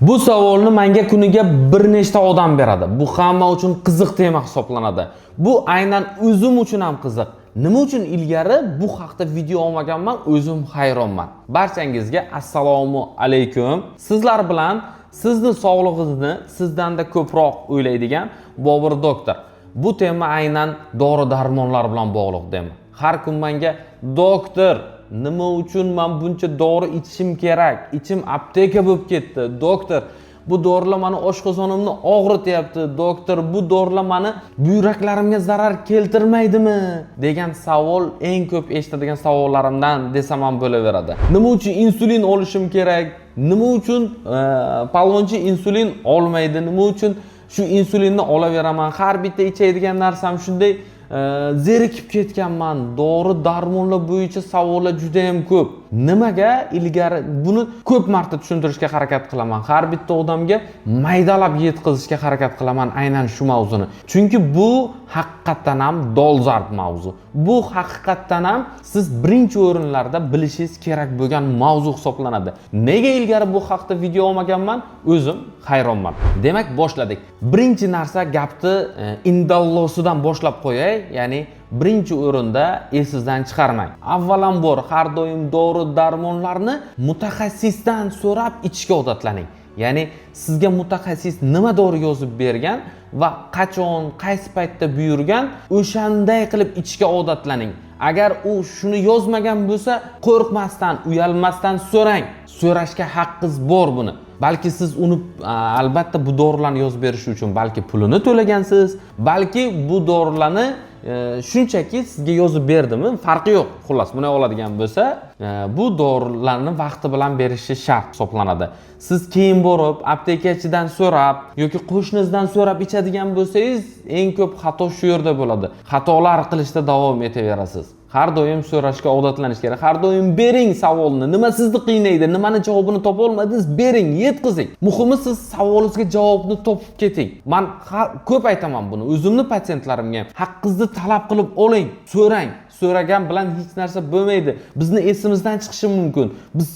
Bu savolni menga kuniga bir nechta odam beradi. Bu hamma uchun qiziq tema hisoblanadi. Bu aynan o'zim uchun ham qiziq. Nima uchun ilgari bu haqda video olmaganman, o'zim hayronman. Barchangizga assalomu alaykum. Sizlar bilan sizni sog'lig'ingizni sizdanda ko'proq o'ylaydigan Bobur doktor. Bu tema aynan dori-darmonlar bilan bog'liq tema. Har kun menga doktor, nima uchun men buncha dori ichishim kerak? Ichim apteka bo'lib ketdi. Doktor, bu dorilar meni oshqozonimni og'rityapti. Doktor, bu dorilar meni buyraklarimga zarar keltirmaydimi? degan savol eng ko'p eshitadigan savollarimdan desam ham bo'laveradi. Nima uchun insulin olishim kerak? Nima uchun palonchi insulin olmaydi? Nima uchun shu insulinni olaveraman? Har bitta ichadigan narsam shunday zerikib ketganman. Dori-darmonlar bo'yicha savollar juda ham ko'p. Nimaga ilgari buni ko'p marta tushuntirishga harakat qilaman. Har bitta odamga maydalab yetkazishga harakat qilaman aynan shu mavzuni. Chunki bu haqiqatan ham dolzarb mavzu. Bu haqiqatan ham siz birinchi o'rinlarda bilishingiz kerak bo'lgan mavzu hisoblanadi. Nega ilgari bu haqda video olmaganman? O'zim hayronman. Demak, boshladik. Birinchi narsa gapni indallosidan boshlab qo'yay, ya'ni birinchi o'rinda esingizdan chiqarmang. Avvalambor har doim dori-darmonlarni mutaxassisdan so'rab ichishga odatlaning. Ya'ni sizga mutaxassis nima dori yozib bergan va qachon, qaysi paytda buyurgan, o'shanday qilib ichishga odatlaning. Agar u shuni yozmagan bo'lsa, qo'rqmasdan, uyalmasdan so'rang. So'rashga haqqingiz bor buni. Balki siz uni albatta bu dorilarni yozib berish uchun balki pulini to'lagansiz, balki bu dorilarni shunchaki sizga yozib berdimi, farqi yo'q. Xullas, buni oladigan bo'lsa, bu dorilarni vaqti bilan berishi shart hisoblanadi. Siz keyin borib aptekachidan so'rab yoki qo'shningizdan so'rab ichadigan bo'lsangiz, eng ko'p xato shu yerda bo'ladi. Xatolar qilishda davom etaverasiz. Har doim so'rashga odatlanish kerak. Har doim bering savolni. Nima sizni qiynaydi? Nimani javobini topa olmadingiz? Bering, yetkazing. Muhimi siz savolingizga javobni topib keting. Men ko'p aytaman buni. O'zimni patsientlarimga ham haqqingizni talab qilib oling, so'rang. So'ragan bilan hech narsa bo'lmaydi. Bizni esimizdan chiqishi mumkin. Biz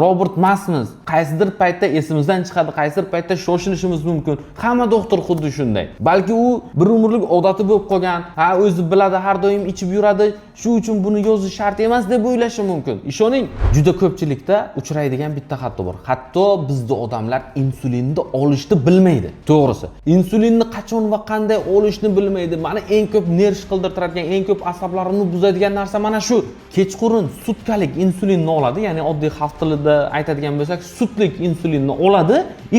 robot emasmiz. Qaysidir paytda esimizdan chiqadi, qaysidir paytda shoshilishimiz mumkin. Hamma doktor xuddi shunday. Balki u bir umrlik odati bo'lib qolgan, o'zi biladi, har doim ichib yuradi, shu uchun buni yozish shart emas deb o'ylashi mumkin. Ishoning, juda ko'pchilikda uchraydigan bitta xato bor. Hatto bizda odamlar insulinni olishni bilmaydi. To'g'risi. Insulinni qachon va qanday olishni bilmaydi. Meni eng ko'p nerv qildirtiradigan, eng ko'p asablar buzadigan narsa mana shu. Kechqurun sutkalik insulinni oladi, ya'ni oddiy xalq tilida aytadigan bo'lsak, sutlik insulinni oladi,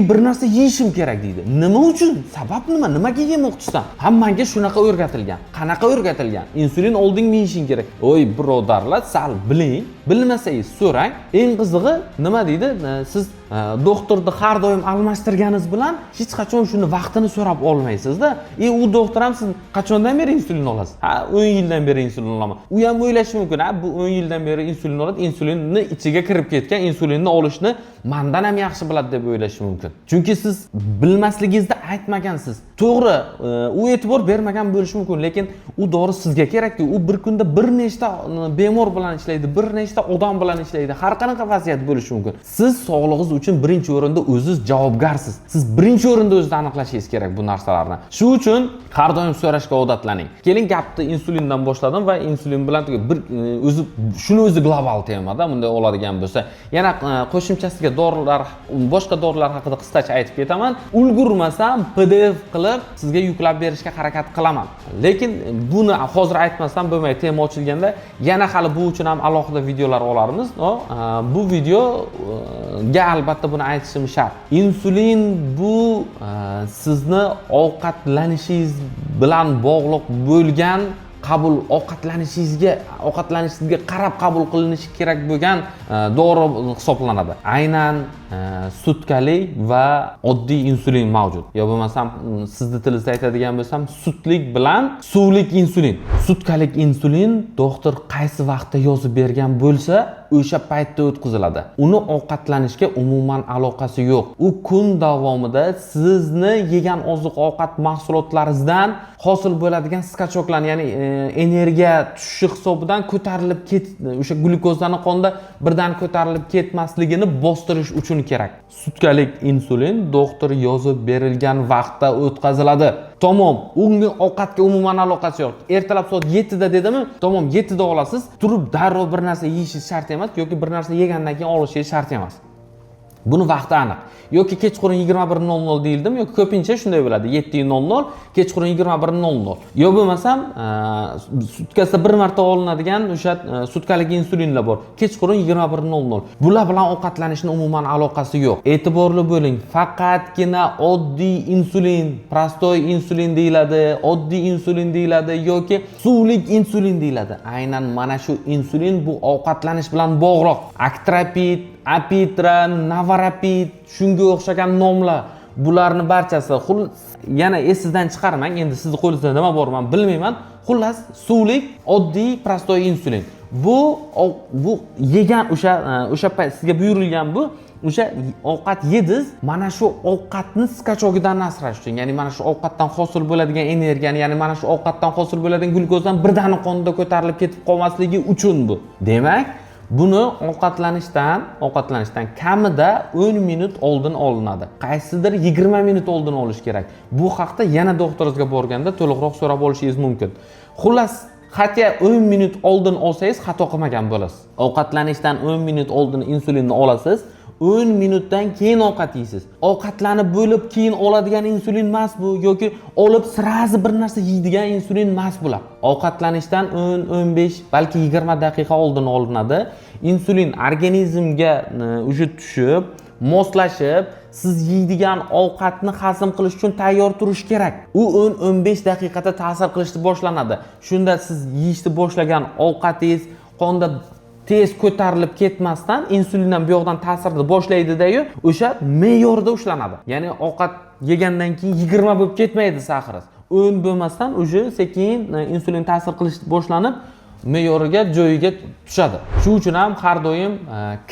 bir narsa yeyishim kerak deydi. Nima uchun? Sabab nima? Nimaga yemoqchisan? Hammaga shunaqa o'rgatilgan. Qanaqa o'rgatilgan? Insulin oldingmi yeyishing kerak. Oy, birodarlar, sal biling, bilmasangiz so'rang. Eng qizig'i nima deydi? Siz doktorni har doim almashtirganingiz bilan hech qachon shuni vaqtini so'rab olmaysiz-da. U doktor ham siz qachondan beri insulin olasiz? 10 yildan beri insulin olaman. U ham o'ylashi mumkin, bu 10 yildan beri insulin oladi, insulinni ichiga kirib ketgan, insulinni olishni mendan ham yaxshi biladi deb o'ylashi mumkin. Chunki siz bilmasligingizda aytmagansiz. To'g'ri, u e'tibor bermagan bo'lishi mumkin, lekin u dori sizga kerakki, u bir kunda bir nechta bemor bilan ishlaydi, bir nechta odam bilan ishlaydi. Har qanaqa vaziyat bo'lishi mumkin. Siz sog'lig'ingiz uchun birinchi o'rinda o'zingiz javobgarsiz. Siz birinchi o'rinda o'zingizni aniqlashingiz kerak bu narsalarni. Shu uchun har doim so'rashga odatlaning. Keling, gapni insulindan boshladim va insulin bilan bir o'zi global temada, bunday oladigan bo'lsa, yana qo'shimchasiga dorilar, boshqa dorilar haqida qisqacha aytib ketaman. Ulgurmasam PDF qilib sizga yuklab berishga harakat qilaman. Lekin buni hozir aytmasam bo'lmaydi. Tema ochilganda yana hali bu uchun ham alohida videolar olarmiz. Bu videoga albatta buni aytishim shart. Insulin bu sizni ovqatlanishingiz bilan bog'liq bo'lgan ovqatlanishingizga qarab qabul qilinishi kerak bo'lgan dori hisoblanadi. Aynan sutkali va oddiy insulin mavjud. Yo bo'lmasam sizni tilingizda aytadigan bo'lsam, sutlik bilan suvlik insulin. Sutkalik insulin doktor qaysi vaqtda yozib bergan bo'lsa, o'sha paytda o'tkaziladi. Uni ovqatlanishga umuman aloqasi yo'q. U kun davomida sizni yegan oziq-ovqat mahsulotlaringizdan hosil bo'ladigan skachoklar, ya'ni energiya tushishi hisobidan ko'tarilib o'sha glyukozani qonda birdan ko'tarilib ketmasligini bostirish uchun uchun kerak. Sutkalik insulin doktor yozib berilgan vaqtda o'tkaziladi. Tamom, unga ovqatga umuman aloqasi yo'q. Ertalab soat 7 da dedimi? Tamom, 7 da olasiz. Turib darrov bir narsa yeyishingiz shart emas yoki bir narsa yegandan keyin olishingiz shart emas. Buni vaqti aniq. Yoki kechqurun 21:00 deyildimi, yoki ko'pincha shunday bo'ladi. 7:00, kechqurun 21:00. Yo bo'lmasam, sutkasida bir marta olinadigan o'sha sutkalik insulinlar bor. Kechqurun 21:00. Bular bilan ovqatlanishning umuman aloqasi yo'q. E'tiborli bo'ling. Faqatgina oddiy insulin, prostoy insulin deyiladi, oddiy insulin deyiladi yoki suvlik insulin deyiladi. Aynan mana shu insulin bu ovqatlanish bilan bog'liq. Actrapid, Apitra, Navarapid, shunga o'xshagan nomlar. Bularni barchasi yana esingizdan chiqarmang. Endi sizning qo'lingizda nima bor men bilmayman. Xullas, suvlik oddiy prostoy insulin. Bu yegan o'sha payt sizga buyurilgan bu o'sha ovqat yediz, mana shu ovqatni skachog'idan asrash uchun, ya'ni mana shu ovqatdan hosil bo'ladigan energiyani, ya'ni mana shu ovqatdan hosil bo'ladigan glyukozdan birdaniga qonda ko'tarilib ketib qolmasligi uchun bu. Demak, buni ovqatlanishdan kamida 10 minut oldin olinadi. Qaysidir 20 minut oldin olish kerak. Bu haqda yana doktoringizga borganda to'liqroq so'rab olishingiz mumkin. Xullas, hatto 10 minut oldin olsangiz xato qilmagan bo'lasiz. Ovqatlanishdan 10 minut oldin insulinni olasiz. 10 minutdan keyin ovqat yeysiz. Ovqatlanib bo'lib keyin oladigan insulin emas bu yoki olib sirazi bir narsa yeydigan insulin emas bular. Ovqatlanishdan 10-15 balki 20 daqiqa oldin olinadi. Insulin organizmga ujud tushib, moslashib, siz yeydigan ovqatni hazm qilish uchun tayyor turish kerak. U 10-15 daqiqada ta'sir qilishni boshlanadi. Shunda siz yeyishni boshlagan ovqatingiz qonda tez ko'tarilib ketmasdan insulindan bu yoqdan ta'sirni boshlaydi-da-yu, o'sha me'yorda ushlanadi. Ya'ni ovqat yegandan keyin 20 bo'lib ketmaydi saxringiz. 10 bo'lmasdan o'sha sekin insulin ta'sir qilish boshlanib, me'yoriga, joyiga tushadi. Shuning uchun ham har doim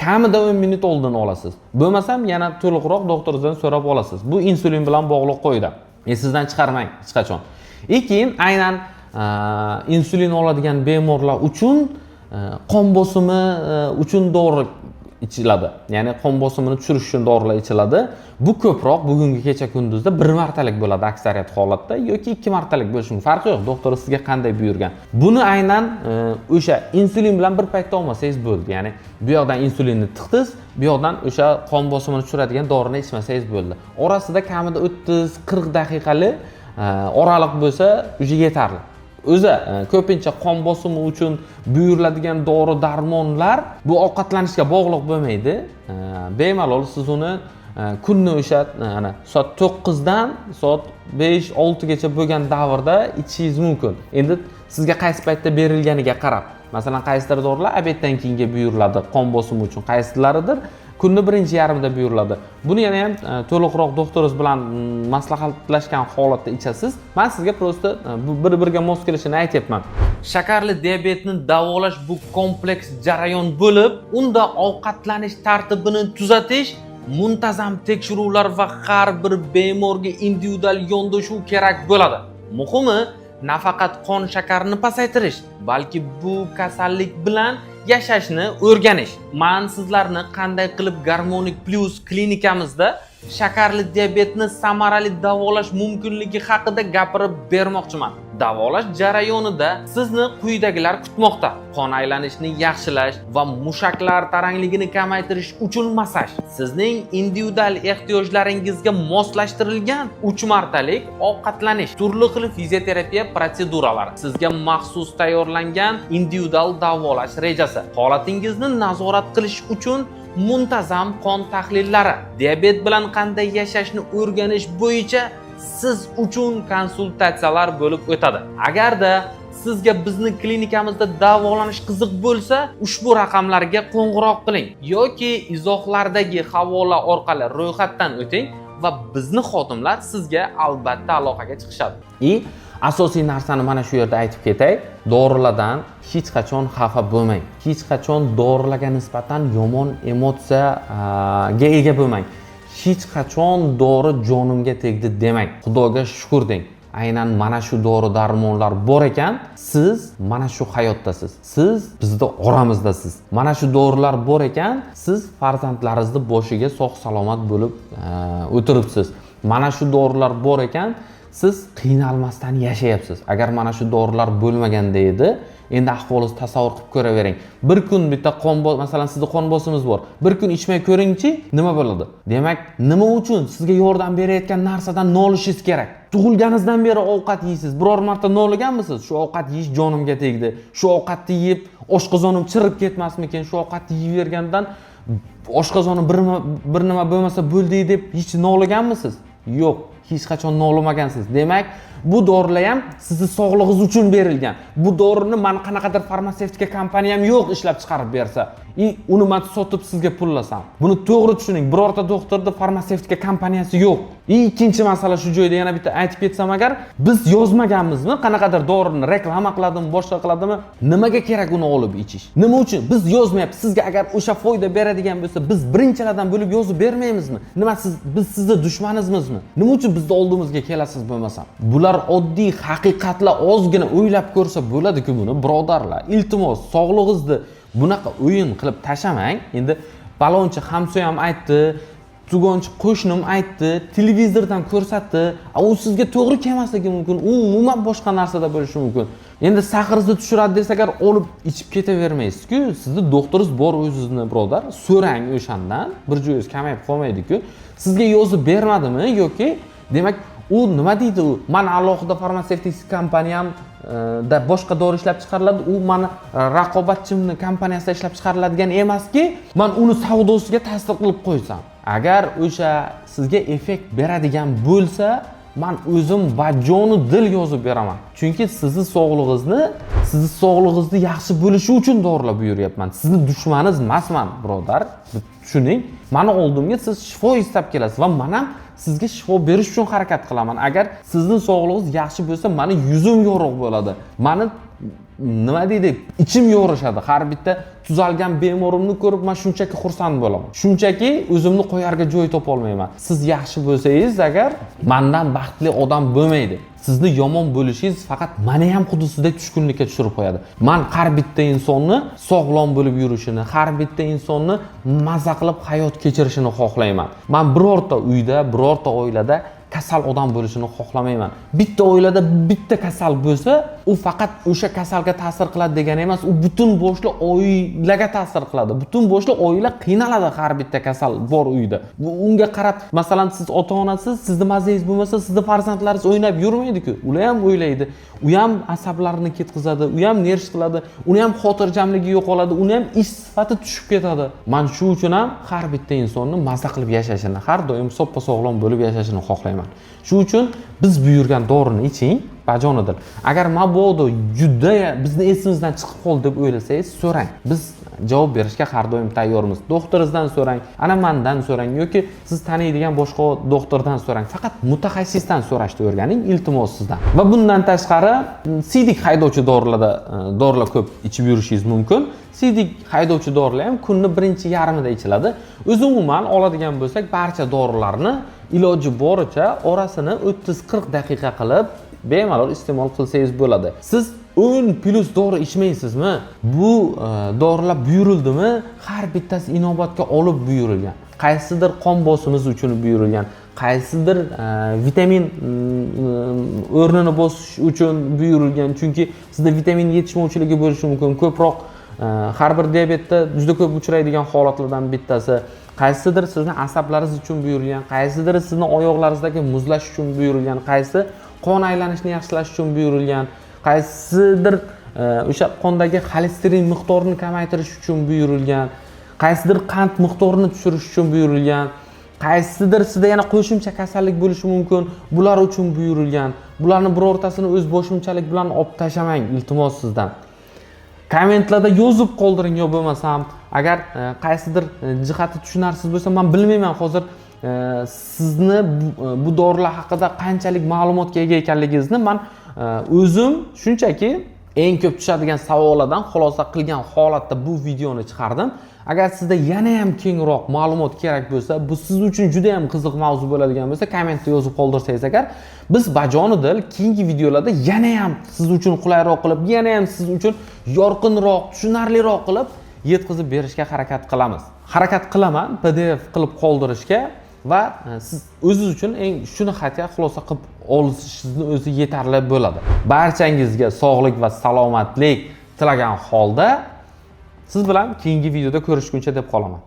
kamida 10 minut oldin olasiz. Bo'lmasam yana to'liqroq doktoringizdan so'rab olasiz. Bu insulin bilan bog'liq qo'yda. Esingizdan chiqarmang hech qachon. Keyin aynan insulin oladigan bemorlar uchun qon bosimi uchun dori ichiladi. Ya'ni qon bosimini tushirish uchun dorilar ichiladi. Bu ko'proq bugungi kecha kunduzda bir martalik bo'ladi aksariyat holatda yoki 2 martalik bo'lishi farqi yo'q. Doktor sizga qanday buyurgan. Buni aynan o'sha insulin bilan bir paytda olmasangiz bo'ldi. Ya'ni bu yoqdan insulinni tiqdingiz, bu yoqdan o'sha qon bosimini tushiradigan dorini ichmasangiz bo'ldi. Orasida kamida 30-40 daqiqalik oraliq bo'lsa, o'sha yetarli. O'zi ko'pincha qon bosimi uchun buyuriladigan dori-darmonlar bu ovqatlanishga bog'liq bo'lmaydi. Bemalol siz uni kunni o'sha soat 9 dan soat 5-6 gacha bo'lgan davrda ichishingiz mumkin. Endi sizga qaysi paytda berilganiga qarab, masalan, qaysidir dorilar obeddan keyinga buyuriladi qon bosimi uchun, qaysilaridir kunni birinchi yarmida buyuriladi. Buni yana ham to'liqroq doktoringiz bilan maslahatlashgan holatda ichasiz. Men sizga prosta bir-biriga mos kelishini aytyapman. Shakarli diabetni davolash bu kompleks jarayon bo'lib, unda ovqatlanish tartibini tuzatish, muntazam tekshiruvlar va har bir bemorga individual yondashuv kerak bo'ladi. Muhimi, nafaqat qon shakarini pasaytirish, balki bu kasallik bilan yashashni o'rganish. Men sizlarni qanday qilib Garmonik Plus klinikamizda shakarli diabetni samarali davolash mumkinligi haqida gapirib bermoqchiman. Davolash jarayonida sizni quyidagilar kutmoqda: qon aylanishini yaxshilash va mushaklar tarangligini kamaytirish uchun massaj. Sizning individual ehtiyojlaringizga moslashtirilgan 3 martalik ovqatlanish, turli xil fizioterapiya protseduralari, sizga maxsus tayyorlangan individual davolash rejasi, holatingizni nazorat qilish uchun muntazam qon tahlillari, diabet bilan qanday yashashni o'rganish bo'yicha siz uchun konsultatsiyalar bo'lib o'tadi. Agarda sizga bizni klinikamizda davolanish qiziq bo'lsa, ushbu raqamlarga qo'ng'iroq qiling yoki izohlardagi havola orqali ro'yxatdan o'ting va bizni xodimlar sizga albatta aloqaga chiqishadi. Asosiy narsani mana shu yerda aytib ketay. Dorilardan hech qachon xafa bo'lmang. Hech qachon dorilarga nisbatan yomon emotsiyaga ega bo'lmang. Hech qachon dori jonimga tegdi demang. Xudoga shukr deng. aynan mana shu dori darmonlar bor ekan, siz mana shu hayotdasiz. Siz bizda oramizdasiz. Mana shu dorilar bor ekan, siz farzandlaringizni boshiga sog' salomat bo'lib o'tiribsiz. Mana shu dorilar bor ekan, siz qiynalmasdan yashayapsiz. Agar mana shu dorilar bo'lmaganda edi, endi ahvolingizni tasavvur qilib ko'ravering. Bir kun bitta masalan sizda qon bosimingiz bor. Bir kun ichmay ko'ringchi, nima bo'ladi? Demak, nima uchun sizga yordam berayotgan narsadan nolishingiz kerak? Tug'ilganingizdan beri ovqat yeysiz. Biror marta noliganmisiz? Shu ovqat yeyish jonimga tegdi. Shu ovqatni yeb oshqozonim chirib ketmasmikin? Shu ovqatni yeyvergandan oshqozonim bir nima bo'lmasa bo'ldi deb hech noliganmisiz? Yo'q, hech qachon nolimagansiz. Demak, bu dorilar ham sizning sog'lig'ingiz uchun berilgan. Bu dorini mana qanaqadir farmatsevtika kompaniyam yo'q ishlab chiqarib bersa, uni men sotib sizga pullasam. Buni to'g'ri tushuning. Birorta doktorda farmatsevtika kompaniyasi yo'q. Ikkinchi masala shu joyda yana bitta aytib ketsam agar, biz yozmaganmizmi qanaqadir dorini reklama qiladimi, boshqa qiladimi? Nimaga kerak uni olib ichish? Nima uchun biz yozmayapmiz? Sizga agar o'sha foyda beradigan bo'lsa, biz birinchilardan bo'lib yozib bermaymizmi? Nima biz sizning dushmaningizmi? Nima uchun bizni oldimizga kelasiz bo'lmasa? Bular oddiy haqiqatlar ozgina o'ylab ko'rsa bo'ladi-ku buni, birodarlar. Iltimos, sog'lig'ingizni bunaqa o'yin qilib tashamang. Endi balonchi hamsoyam aytdi, tugonchi qo'shnim aytdi, televizordan ko'rsatdi. U sizga to'g'ri kelmasligi mumkin. U umuman boshqa narsada bo'lishi mumkin. Endi saqringizni tushiradi desak, agar olib ichib ketavermaysiz-ku. Sizni doktoringiz bor o'zingizni, birodar. So'rang o'shandan. Bir joyingiz kamayib qolmaydi-ku. Sizga yozib bermadimi yoki demak u nima deydi u? Men alohida farmatsevtik kompaniyam da boshqa dori ishlab chiqariladi. U meni raqobatchimning kompaniyasida ishlab chiqariladigan emaski, men uni savdosiga ta'sir qilib qo'ysam. Agar o'sha sizga effekt beradigan bo'lsa, men o'zim bajonu dil yozib beraman. Chunki sizning sog'lig'ingizni yaxshi bo'lishi uchun dorilar buyuryapman. Sizning dushmaningiz emasman, birodar. Tushuning. Meni oldimga siz shifo istab kelasiz va men ham sizga shifo berish uchun harakat qilaman. Agar sizning sog'lig'ingiz yaxshi bo'lsa, meni yuzim yorug' bo'ladi. Meni nima deydi? Ichim yorishadi. Har bitta tuzalgan bemorimni ko'rib men shunchaki xursand bo'laman. Shunchaki o'zimni qo'yarga joy topa olmayman. Siz yaxshi bo'lsangiz, agar mendan baxtli odam bo'lmaydi. Sizni yomon bo'lishingiz faqat meni ham xuddi sizdek tushkunlikka tushirib qo'yadi. Men har bitta insonni sog'lom bo'lib yurishini, har bitta insonni mazza qilib hayot kechirishini xohlayman. Men birorta uyda, birorta oilada kasal odam bo'lishini xohlamayman. Bitta oilada bitta kasal bo'lsa, u faqat o'sha kasalga ta'sir qiladi degani emas, u butun boshli oilaga ta'sir qiladi. Butun boshli oila qiynaladi har bitta kasal bor uyda. Unga qarab, masalan, siz ota-onasiz, sizning mazangiz bo'lmasa, sizning farzandlaringiz o'ynab yurmaydi-ku. Ular ham o'ylaydi. U ham asablarini ketkazadi, u ham nerv qiladi, uni ham xotirjamligi yo'qoladi, uni ham ish sifati tushib ketadi. Men shu uchun ham har bitta insonni mazza qilib yashashini, har doim soppa sog'lom bo'lib yashashini xohlayman. Shu uchun biz buyurgan dorini iching, bajonidil. Agar mabodo juda bizni esimizdan chiqib qoldi deb o'ylasangiz, so'rang. Biz javob berishga har doim tayyormiz. Doktoringizdan so'rang, ana mendan so'rang yoki siz taniydigan boshqa doktordan so'rang. Faqat mutaxassisdan so'rashni o'rganing, iltimos sizdan. Va bundan tashqari, siydik haydovchi dorilar ko'p ichib yurishingiz mumkin. Siydik haydovchi dorilar ham kunning birinchi yarmida ichiladi. O'zi umuman oladigan bo'lsak, barcha dorilarni iloji boricha orasini 30-40 daqiqa qilib bemalol iste'mol qilsangiz bo'ladi. Siz 10 plus dori ichmaysizmi? Bu dorilar buyurildimi? Har bittasi inobatga olib buyurilgan. Qaysidir qon bosimiz uchun buyurilgan, qaysidir vitamin o'rnini bosish uchun buyurilgan. Chunki sizda vitamin yetishmovchiligi bo'lishi mumkin. Ko'proq har bir diabetda juda ko'p uchraydigan holatlardan bittasi. Qaysidir sizning asablaringiz uchun buyurilgan, qaysidir sizning oyoqlaringizdagi muzlash uchun buyurilgan, qaysi qon aylanishini yaxshilash uchun buyurilgan, qaysidir o'sha qondagi xolesterin miqdorini kamaytirish uchun buyurilgan, qaysidir qand miqdorini tushirish uchun buyurilgan, qaysidir sizda yana qo'shimcha kasallik bo'lishi mumkin, bular uchun buyurilgan. Bularni birortasini o'z boshimchalik bilan olib tashamang, iltimos sizdan. Kommentlarda yozib qoldiring yo bo'lmasam, agar qaysidir jihati tushunarsiz bo'lsa, men bilmayman hozir sizni bu dorilar haqida qanchalik ma'lumotga ega ekanligingizni. Men o'zim shunchaki eng ko'p tushadigan savollardan xulosa qilgan holatda bu videoni chiqardim. Agar sizda yana ham kengroq ma'lumot kerak bo'lsa, bu siz uchun juda ham qiziq mavzu bo'ladigan bo'lsa, kommentda yozib qoldirsangiz agar, biz bajonidil keyingi videolarda yana ham siz uchun qulayroq qilib, yana ham siz uchun yorqinroq, tushunarliroq qilib yetkazib berishga harakat qilamiz. Harakat qilaman PDF qilib qoldirishga va siz o'zingiz uchun eng shuni xatga xulosa qilib olishingizni o'zi yetarli bo'ladi. Barchangizga sog'lik va salomatlik tilagan holda siz bilan keyingi videoda ko'rishguncha deb qolaman.